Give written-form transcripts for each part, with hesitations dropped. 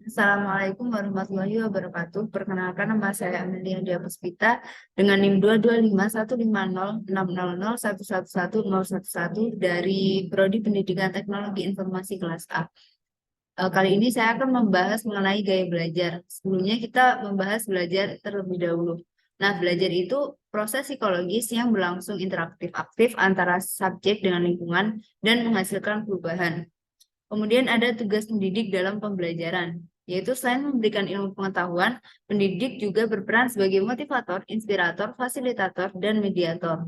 Assalamualaikum warahmatullahi wabarakatuh. Perkenalkan nama saya Amelia Dia Puspita dengan NIM 225150600111111 dari Prodi Pendidikan Teknologi Informasi kelas A. Kali ini saya akan membahas mengenai gaya belajar. Sebelumnya kita membahas belajar terlebih dahulu. Nah, belajar itu proses psikologis yang berlangsung interaktif aktif antara subjek dengan lingkungan dan menghasilkan perubahan. Kemudian ada tugas pendidik dalam pembelajaran, yaitu selain memberikan ilmu pengetahuan, pendidik juga berperan sebagai motivator, inspirator, fasilitator, dan mediator.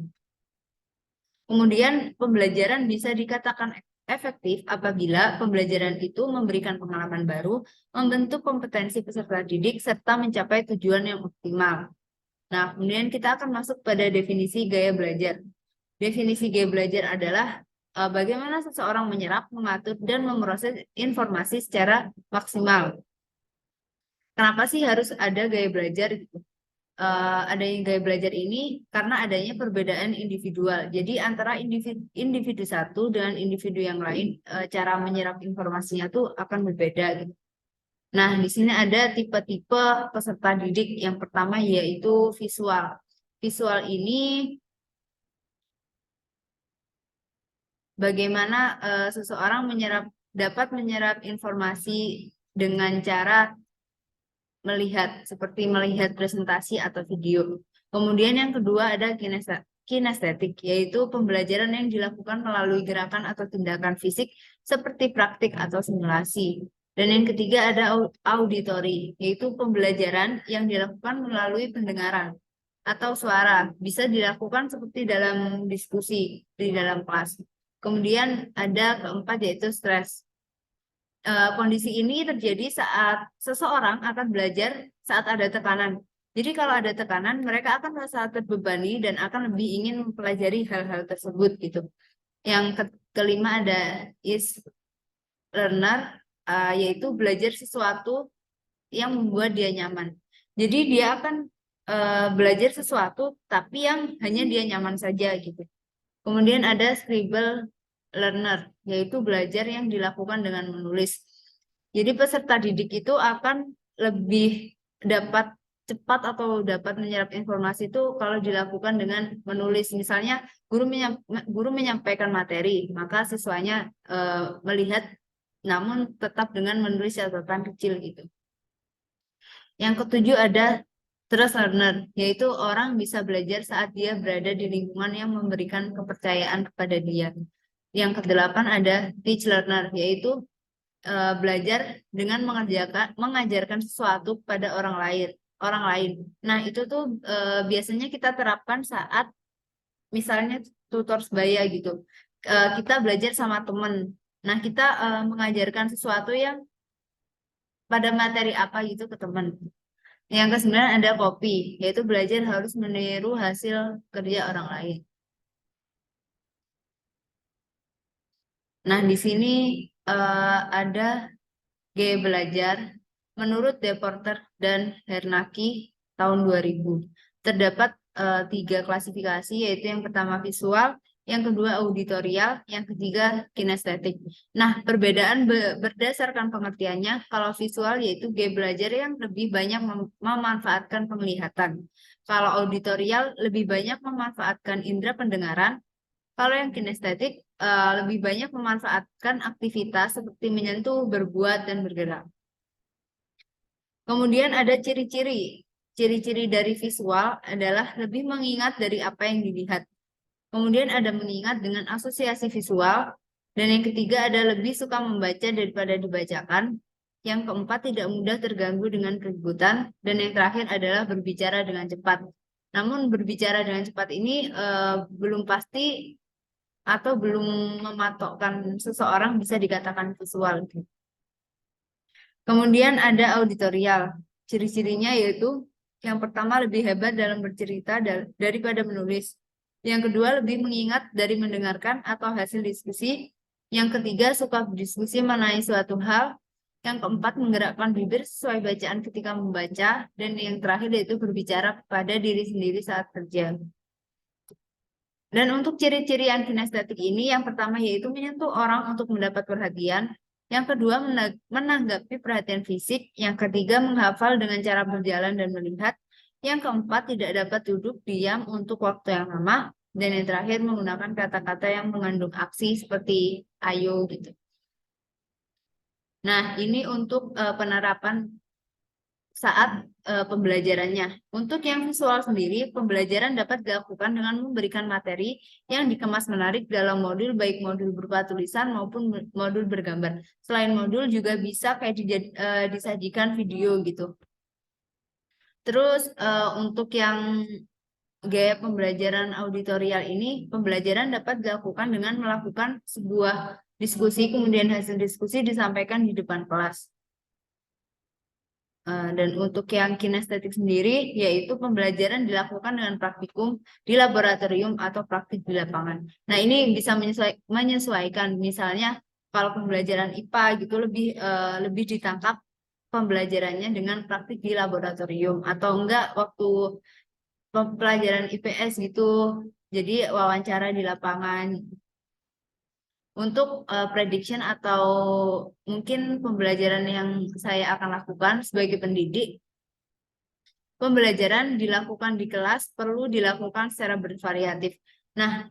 Kemudian pembelajaran bisa dikatakan efektif apabila pembelajaran itu memberikan pengalaman baru, membentuk kompetensi peserta didik, serta mencapai tujuan yang optimal. Nah, kemudian kita akan masuk pada definisi gaya belajar. Definisi gaya belajar adalah bagaimana seseorang menyerap, mengatur, dan memproses informasi secara maksimal. Kenapa sih harus ada gaya belajar? Adanya gaya belajar ini karena adanya perbedaan individual. Jadi antara individu satu dengan individu yang lain, cara menyerap informasinya tuh akan berbeda gitu. Nah, di sini ada tipe-tipe peserta didik. Yang pertama yaitu visual. Visual ini bagaimana seseorang dapat menyerap informasi dengan cara melihat, seperti melihat presentasi atau video. Kemudian yang kedua ada kinestetik, yaitu pembelajaran yang dilakukan melalui gerakan atau tindakan fisik seperti praktik atau simulasi. Dan yang ketiga ada auditory, yaitu pembelajaran yang dilakukan melalui pendengaran atau suara. Bisa dilakukan seperti dalam diskusi di dalam kelas. Kemudian ada keempat yaitu stres. Kondisi ini terjadi saat seseorang akan belajar saat ada tekanan. Jadi kalau ada tekanan, mereka akan merasa terbebani dan akan lebih ingin mempelajari hal-hal tersebut gitu. Yang kelima ada is learner, yaitu belajar sesuatu yang membuat dia nyaman. Jadi dia akan belajar sesuatu tapi yang hanya dia nyaman saja gitu. Kemudian ada scribble learner, yaitu belajar yang dilakukan dengan menulis. Jadi peserta didik itu akan lebih dapat cepat atau dapat menyerap informasi itu kalau dilakukan dengan menulis. Misalnya guru menyampaikan materi, maka siswanya melihat namun tetap dengan menulis catatan kecil gitu. Yang ketujuh ada trust learner, yaitu orang bisa belajar saat dia berada di lingkungan yang memberikan kepercayaan kepada dia. Yang kedelapan ada teach learner, yaitu belajar dengan mengajarkan sesuatu pada orang lain. Nah, itu tuh biasanya kita terapkan saat misalnya tutor sebaya gitu. Kita belajar sama teman. Nah, kita mengajarkan sesuatu yang pada materi apa gitu ke teman. Yang kesembilan ada copy, yaitu belajar harus meniru hasil kerja orang lain. Nah, di sini ada gaya belajar menurut Deporter dan Hernaki tahun 2000. Terdapat tiga klasifikasi, yaitu yang pertama visual, yang kedua auditorial, yang ketiga kinestetik. Nah, perbedaan berdasarkan pengertiannya, kalau visual yaitu gaya belajar yang lebih banyak memanfaatkan penglihatan. Kalau auditorial lebih banyak memanfaatkan indera pendengaran. Kalau yang kinestetik lebih banyak memanfaatkan aktivitas seperti menyentuh, berbuat, dan bergerak. Kemudian ada ciri-ciri. Ciri-ciri dari visual adalah lebih mengingat dari apa yang dilihat. Kemudian ada mengingat dengan asosiasi visual. Dan yang ketiga ada lebih suka membaca daripada dibacakan. Yang keempat tidak mudah terganggu dengan keributan. Dan yang terakhir adalah berbicara dengan cepat. Namun berbicara dengan cepat ini belum pasti atau belum mematokkan seseorang bisa dikatakan visual. Kemudian ada auditorial. Ciri-cirinya yaitu yang pertama lebih hebat dalam bercerita daripada menulis. Yang kedua lebih mengingat dari mendengarkan atau hasil diskusi. Yang ketiga suka berdiskusi mengenai suatu hal. Yang keempat menggerakkan bibir sesuai bacaan ketika membaca. Dan yang terakhir yaitu berbicara kepada diri sendiri saat kerja. Dan untuk ciri-ciri yang kinestetik ini, yang pertama yaitu menyentuh orang untuk mendapat perhatian. Yang kedua, menanggapi perhatian fisik. Yang ketiga, menghafal dengan cara berjalan dan melihat. Yang keempat, tidak dapat duduk diam untuk waktu yang lama. Dan yang terakhir, menggunakan kata-kata yang mengandung aksi seperti ayo gitu. Nah, ini untuk penerapan saat pembelajarannya. Untuk yang visual sendiri, pembelajaran dapat dilakukan dengan memberikan materi yang dikemas menarik dalam modul, baik modul berupa tulisan maupun modul bergambar. Selain modul juga bisa kayak disajikan video gitu. Terus untuk yang gaya pembelajaran auditorial ini, pembelajaran dapat dilakukan dengan melakukan sebuah diskusi, kemudian hasil diskusi disampaikan di depan kelas. Dan untuk yang kinestetik sendiri, yaitu pembelajaran dilakukan dengan praktikum di laboratorium atau praktik di lapangan. Nah, ini bisa menyesuaikan. Misalnya, kalau pembelajaran IPA gitu lebih ditangkap pembelajarannya dengan praktik di laboratorium, atau enggak waktu pelajaran IPS gitu. Jadi wawancara di lapangan. Untuk prediction atau mungkin pembelajaran yang saya akan lakukan sebagai pendidik, pembelajaran dilakukan di kelas perlu dilakukan secara bervariatif. Nah,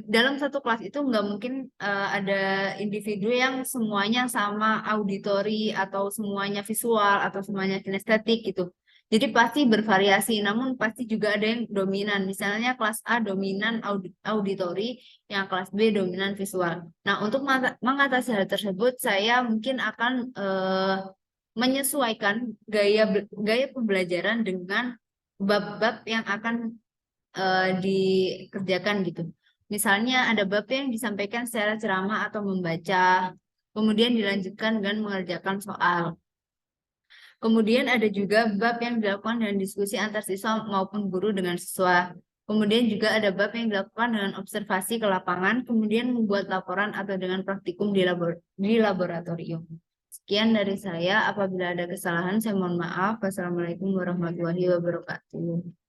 dalam satu kelas itu nggak mungkin ada individu yang semuanya sama auditori atau semuanya visual atau semuanya kinestetik gitu. Jadi pasti bervariasi, namun pasti juga ada yang dominan. Misalnya kelas A dominan auditori, yang kelas B dominan visual. Nah, untuk mengatasi hal tersebut, saya mungkin akan menyesuaikan gaya pembelajaran dengan bab-bab yang akan dikerjakan gitu. Misalnya ada bab yang disampaikan secara ceramah atau membaca, kemudian dilanjutkan dengan mengerjakan soal. Kemudian ada juga bab yang dilakukan dengan diskusi antar siswa maupun guru dengan siswa. Kemudian juga ada bab yang dilakukan dengan observasi ke lapangan, kemudian membuat laporan atau dengan praktikum di laboratorium. Sekian dari saya. Apabila ada kesalahan, saya mohon maaf. Wassalamualaikum warahmatullahi wabarakatuh.